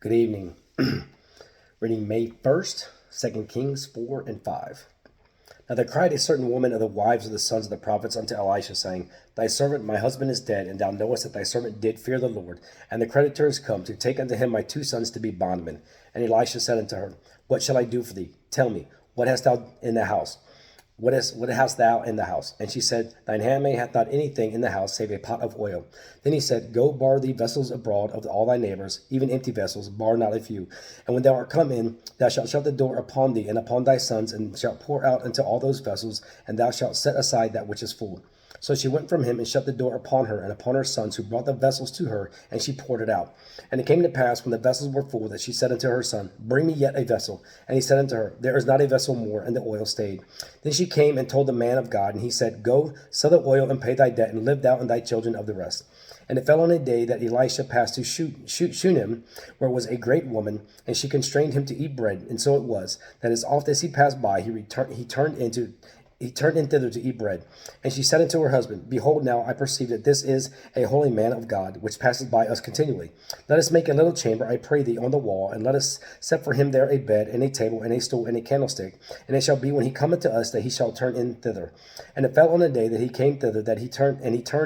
Good evening. Reading May 1st, 2 Kings 4 and 5. Now there cried a certain woman of the wives of the sons of the prophets unto Elisha, saying, Thy servant my husband is dead, and thou knowest that thy servant did fear the Lord. And the creditor is come to take unto him my two sons to be bondmen. And Elisha said unto her, What shall I do for thee? Tell me, what hast thou in the house? What hast thou in the house? And she said, Thine handmaid hath not anything in the house save a pot of oil. Then he said, Go borrow thee vessels abroad of all thy neighbors, even empty vessels, borrow not a few. And when thou art come in, thou shalt shut the door upon thee and upon thy sons, and shalt pour out into all those vessels, and thou shalt set aside that which is full. So she went from him and shut the door upon her and upon her sons, who brought the vessels to her, and she poured it out. And it came to pass, when the vessels were full, that she said unto her son, Bring me yet a vessel. And he said unto her, There is not a vessel more, and the oil stayed. Then she came and told the man of God, and he said, Go, sell the oil, and pay thy debt, and live thou and thy children of the rest. And it fell on a day that Elisha passed to Shunem, where was a great woman, and she constrained him to eat bread. And so it was, that as oft as he passed by, he turned in thither to eat bread. And she said unto her husband, Behold, now I perceive that this is a holy man of God, which passes by us continually. Let us make a little chamber, I pray thee, on the wall, and let us set for him there a bed, and a table, and a stool, and a candlestick. And it shall be, when he cometh to us, that he shall turn in thither. And it fell on a day that he came thither, that he turned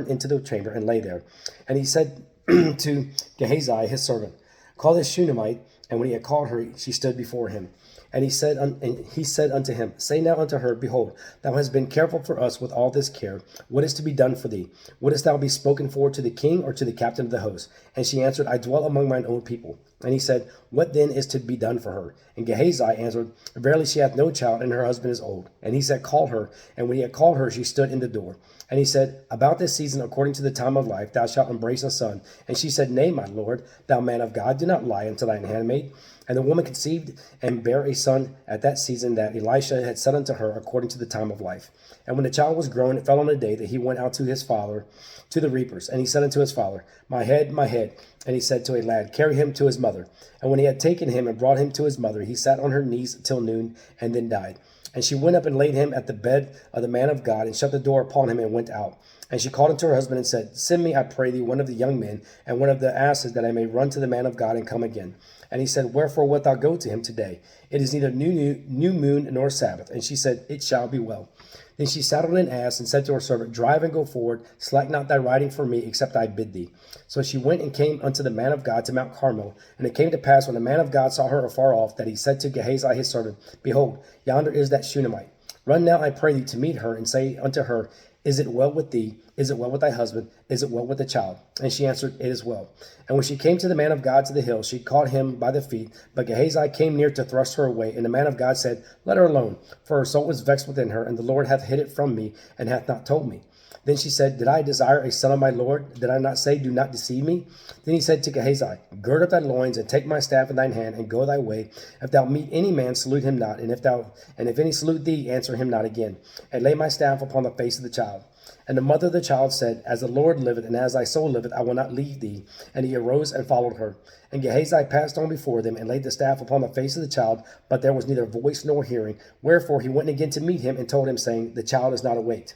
into the chamber, and lay there. And he said to Gehazi his servant, Call this Shunammite. And when he had called her, she stood before him. And he said unto him, Say now unto her, Behold, thou hast been careful for us with all this care. What is to be done for thee? Wouldest thou be spoken for to the king or to the captain of the host? And she answered, I dwell among mine own people. And he said, What then is to be done for her? And Gehazi answered, Verily she hath no child, and her husband is old. And he said, Call her. And when he had called her, she stood in the door. And he said, About this season, according to the time of life, thou shalt embrace a son. And she said, Nay, my lord, thou man of God, do not lie unto thine handmaid. And the woman conceived and bare a son at that season that Elisha had said unto her, according to the time of life. And when the child was grown, it fell on a day that he went out to his father, to the reapers. And he said unto his father, My head, my head. And he said to a lad, Carry him to his mother. And when he had taken him and brought him to his mother, he sat on her knees till noon, and then died. And she went up and laid him at the bed of the man of God, and shut the door upon him, and went out. And she called unto her husband, and said, Send me, I pray thee, one of the young men, and one of the asses, that I may run to the man of God, and come again. And he said, Wherefore wilt thou go to him today? It is neither new moon nor Sabbath. And she said, It shall be well. Then she saddled an ass, and said to her servant, Drive and go forward, slack not thy riding for me, except I bid thee. So she went and came unto the man of God to Mount Carmel. And it came to pass, when the man of God saw her afar off, that he said to Gehazi his servant, Behold, yonder is that Shunammite. Run now, I pray thee, to meet her, and say unto her, Is it well with thee? Is it well with thy husband? Is it well with the child? And she answered, It is well. And when she came to the man of God to the hill, she caught him by the feet. But Gehazi came near to thrust her away. And the man of God said, Let her alone, for her soul is vexed within her, and the Lord hath hid it from me, and hath not told me. Then she said, Did I desire a son of my Lord? Did I not say, Do not deceive me? Then he said to Gehazi, Gird up thy loins, and take my staff in thine hand, and go thy way. If thou meet any man, salute him not, and if any salute thee, answer him not again. And lay my staff upon the face of the child. And the mother of the child said, As the Lord liveth, and as thy soul liveth, I will not leave thee. And he arose and followed her. And Gehazi passed on before them, and laid the staff upon the face of the child, but there was neither voice nor hearing. Wherefore he went again to meet him, and told him, saying, The child is not awaked.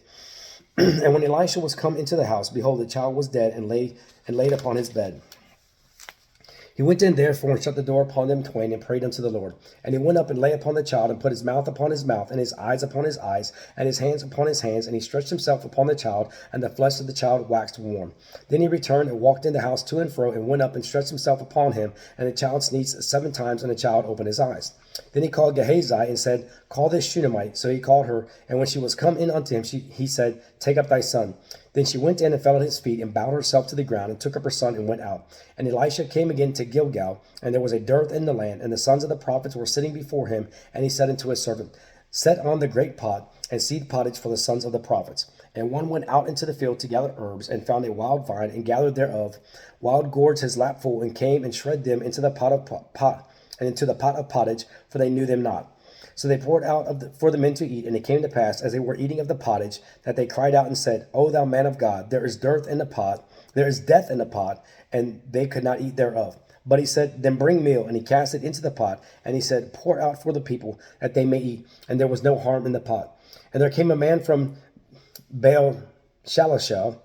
And when Elisha was come into the house, behold, the child was dead, and laid upon his bed. He went in therefore, and shut the door upon them twain, and prayed unto the Lord. And he went up and lay upon the child, and put his mouth upon his mouth, and his eyes upon his eyes, and his hands upon his hands. And he stretched himself upon the child, and the flesh of the child waxed warm. Then he returned and walked in the house to and fro, and went up and stretched himself upon him. And the child sneezed 7 times, and the child opened his eyes. Then he called Gehazi, and said, Call this Shunammite. So he called her, and when she was come in unto him, he said, Take up thy son. Then she went in and fell at his feet, and bowed herself to the ground, and took up her son, and went out. And Elisha came again to Gilgal, and there was a dearth in the land, and the sons of the prophets were sitting before him. And he said unto his servant, Set on the great pot, and seed pottage for the sons of the prophets. And one went out into the field to gather herbs, and found a wild vine, and gathered thereof wild gourds his lap full, and came and shred them into the pot of pottage, for they knew them not. So they poured out for the men to eat, and it came to pass, as they were eating of the pottage, that they cried out and said, O thou man of God, there is death in the pot, and they could not eat thereof. But he said, Then bring meal. And he cast it into the pot, and he said, Pour out for the people, that they may eat. And there was no harm in the pot. And there came a man from Baal Shalishah,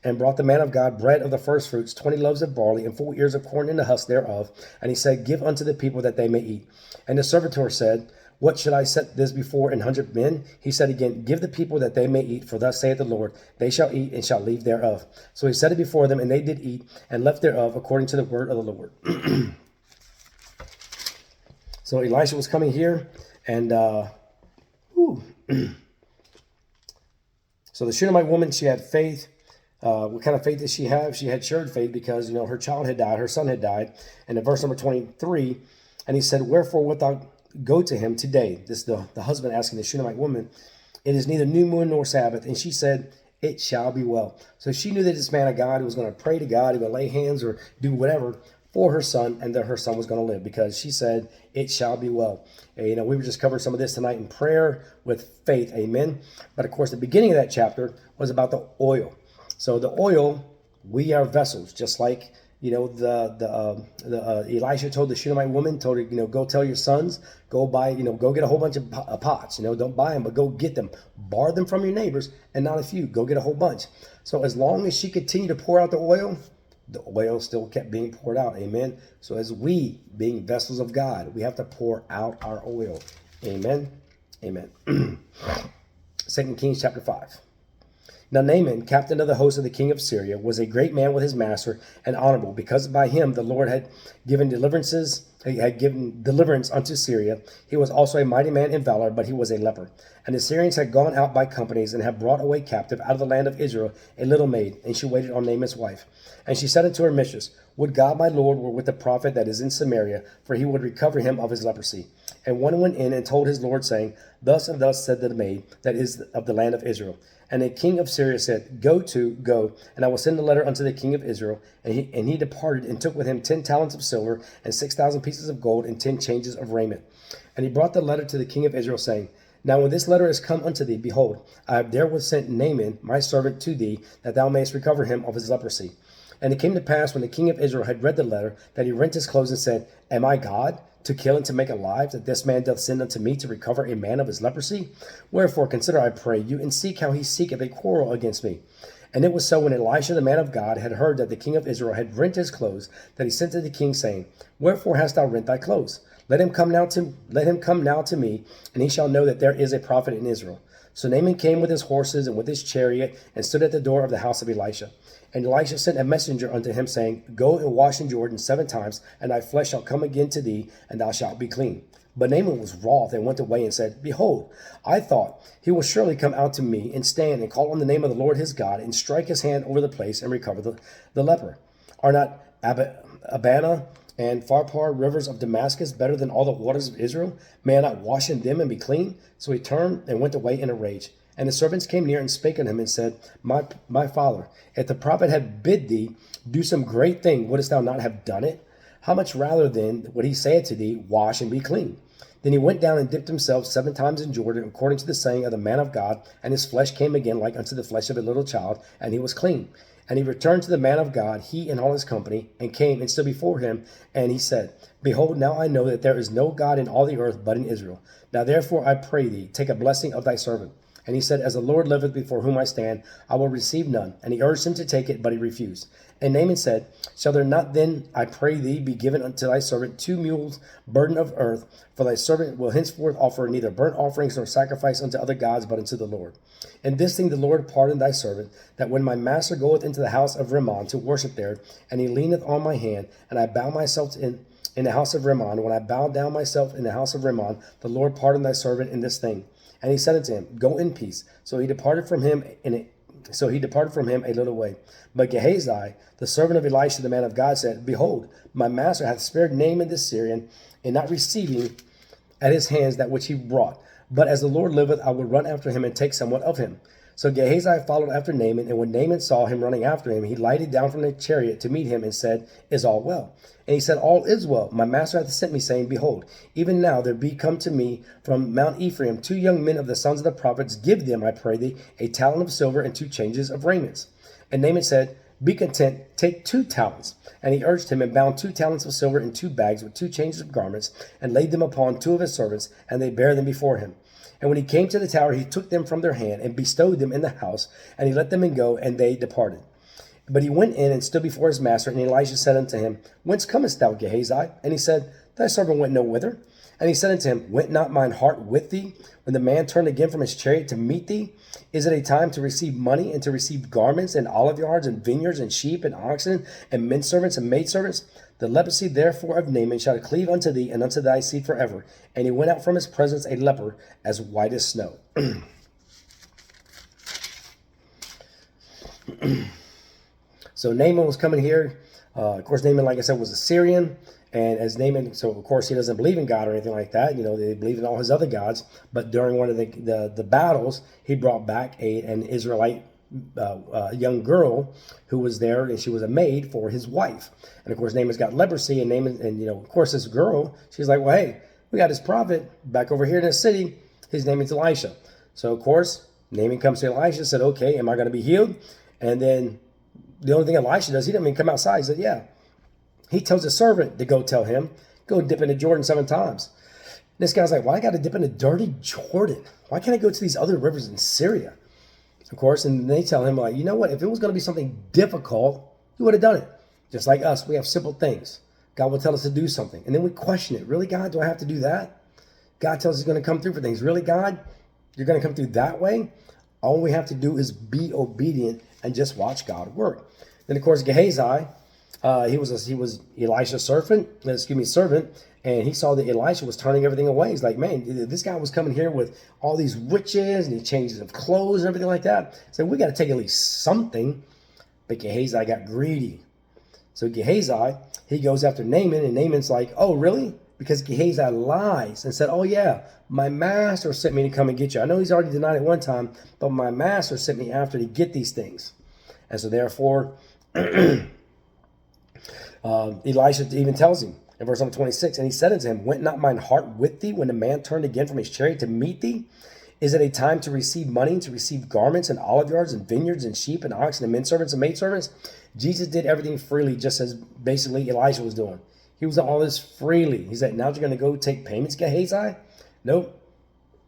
and brought the man of God bread of the first fruits, 20 loaves of barley, and 4 ears of corn in the husk thereof. And he said, Give unto the people that they may eat. And the servitor said, What should I set this before 100 men? He said again, Give the people that they may eat, for thus saith the Lord, They shall eat and shall leave thereof. So he set it before them, and they did eat and left thereof, according to the word of the Lord. So Elisha was coming here, and so the Shunammite woman, she had faith. What kind of faith did she have? She had shared faith because, her child had died, her son had died. And in verse number 23, and he said, Wherefore wilt thou go to him today? This is the husband asking the Shunammite woman. It is neither new moon nor Sabbath. And she said, It shall be well. So she knew that this man of God was going to pray to God, he would lay hands or do whatever for her son, and that her son was going to live, because she said, It shall be well. And, we were just covering some of this tonight in prayer with faith. Amen. But of course, the beginning of that chapter was about the oil. So the oil, we are vessels, just like, Elisha told the Shunammite woman, told her, go tell your sons, go buy, go get a whole bunch of pots, don't buy them, but go get them, borrow them from your neighbors, and not a few, go get a whole bunch. So as long as she continued to pour out the oil still kept being poured out. Amen. So as we, being vessels of God, we have to pour out our oil. Amen. Amen. 2 Kings chapter 5. Now Naaman, captain of the host of the king of Syria, was a great man with his master and honorable, because by him the Lord had given deliverance unto Syria. He was also a mighty man in valor, but he was a leper. And the Syrians had gone out by companies, and had brought away captive out of the land of Israel a little maid, and she waited on Naaman's wife. And she said unto her mistress, Would God my Lord were with the prophet that is in Samaria, for he would recover him of his leprosy. And one went in and told his Lord, saying, Thus and thus said the maid that is of the land of Israel. And the king of Syria said, Go, and I will send a letter unto the king of Israel. And he departed, and took with him 10 talents of silver, and 6,000 pieces of gold, and 10 changes of raiment. And he brought the letter to the king of Israel, saying, Now when this letter is come unto thee, behold, I have therewith sent Naaman my servant to thee, that thou mayest recover him of his leprosy. And it came to pass, when the king of Israel had read the letter, that he rent his clothes and said, Am I God, to kill and to make alive, that this man doth send unto me to recover a man of his leprosy? Wherefore consider, I pray you, and seek how he seeketh a quarrel against me. And it was so, when Elisha the man of God had heard that the king of Israel had rent his clothes, that he sent to the king, saying, Wherefore hast thou rent thy clothes? Let him come now to me, and he shall know that there is a prophet in Israel. So Naaman came with his horses and with his chariot, and stood at the door of the house of Elisha. And Elisha sent a messenger unto him, saying, Go and wash in Jordan 7 times, and thy flesh shall come again to thee, and thou shalt be clean. But Naaman was wroth, and went away, and said, Behold, I thought, he will surely come out to me, and stand, and call on the name of the Lord his God, and strike his hand over the place, and recover the leper. Are not Abana and Pharpar, rivers of Damascus, better than all the waters of Israel? May I not wash in them and be clean? So he turned and went away in a rage. And the servants came near and spake unto him, and said, My father, if the prophet had bid thee do some great thing, wouldst thou not have done it? How much rather then would he say to thee, Wash and be clean? Then he went down and dipped himself 7 times in Jordan, according to the saying of the man of God, and his flesh came again like unto the flesh of a little child, and he was clean. And he returned to the man of God, he and all his company, and came and stood before him, and he said, Behold, now I know that there is no God in all the earth but in Israel. Now therefore I pray thee, take a blessing of thy servant. And he said, As the Lord liveth before whom I stand, I will receive none. And he urged him to take it, but he refused. And Naaman said, Shall there not then, I pray thee, be given unto thy servant 2 mules burden of earth? For thy servant will henceforth offer neither burnt offerings nor sacrifice unto other gods, but unto the Lord. And this thing the Lord pardon thy servant, that when my master goeth into the house of Rimmon to worship there, and he leaneth on my hand, and I bow myself in the house of Rimmon, when I bow down myself in the house of Rimmon, the Lord pardon thy servant in this thing. And he said unto him, Go in peace. So he departed from him a little way. But Gehazi, the servant of Elisha the man of God, said, Behold, my master hath spared Naaman the Syrian, in not receiving at his hands that which he brought. But as the Lord liveth, I will run after him and take somewhat of him. So Gehazi followed after Naaman, and when Naaman saw him running after him, he lighted down from the chariot to meet him, and said, Is all well? And he said, All is well. My master hath sent me, saying, Behold, even now there be come to me from Mount Ephraim 2 young men of the sons of the prophets. Give them, I pray thee, a talent of silver and 2 changes of raiments. And Naaman said, Be content, take 2 talents. And he urged him, and bound 2 talents of silver in 2 bags with 2 changes of garments, and laid them upon 2 of his servants, and they bare them before him. And when he came to the tower, he took them from their hand, and bestowed them in the house, and he let them go, and they departed. But he went in and stood before his master, and Elisha said unto him, Whence comest thou, Gehazi? And he said, Thy servant went no whither. And he said unto him, Went not mine heart with thee, when the man turned again from his chariot to meet thee? Is it a time to receive money, and to receive garments, and olive yards, and vineyards, and sheep, and oxen, and men servants, and maidservants? The leprosy therefore of Naaman shall cleave unto thee, and unto thy seed forever. And he went out from his presence a leper, as white as snow. So Naaman was coming here. Of course, Naaman, like I said, was a Syrian. And as Naaman, so of course he doesn't believe in God or anything like that. You know, they believe in all his other gods. But during one of the battles, he brought back an Israelite young girl who was there, and she was a maid for his wife. And of course, Naaman's got leprosy, and Naaman, and you know, of course, this girl, she's like, well, hey, we got this prophet back over here in the city. His name is Elisha. So of course, Naaman comes to Elisha and said, okay, am I going to be healed? And then the only thing Elisha does, he doesn't even come outside. He said, yeah. He tells his servant to go tell him, go dip into Jordan 7 times. This guy's like, why I got to dip into dirty Jordan? Why can't I go to these other rivers in Syria? Of course, and they tell him, like, you know what? If it was going to be something difficult, he would have done it. Just like us, we have simple things. God will tell us to do something. And then we question it. Really, God, do I have to do that? God tells us he's going to come through for things. Really, God, you're going to come through that way? All we have to do is be obedient and just watch God work. Then, of course, Gehazi, he was Elisha's servant, and he saw that Elisha was turning everything away. He's like, man, this guy was coming here with all these riches, and he changed his clothes and everything like that. So we got to take at least something. But Gehazi got greedy. So Gehazi, he goes after Naaman, and Naaman's like, oh, really? Because Gehazi lies and said, oh, yeah, my master sent me to come and get you. I know he's already denied it one time, but my master sent me after to get these things. And so therefore, Elisha even tells him in verse number 26, and he said unto him, Went not mine heart with thee when the man turned again from his chariot to meet thee? Is it a time to receive money, to receive garments, and olive yards, and vineyards, and sheep, and oxen, and men servants, and maidservants? Jesus did everything freely, just as basically Elisha was doing. He was doing all this freely. He said, now you're going to go take payments, Gehazi? Nope.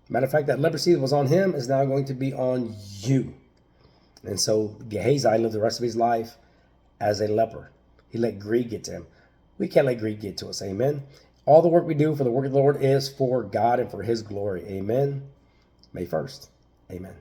Matter of fact, that leprosy that was on him is now going to be on you. And so Gehazi lived the rest of his life as a leper. He let greed get to him. We can't let greed get to us. Amen. All the work we do for the work of the Lord is for God and for his glory. Amen. May 1st. Amen.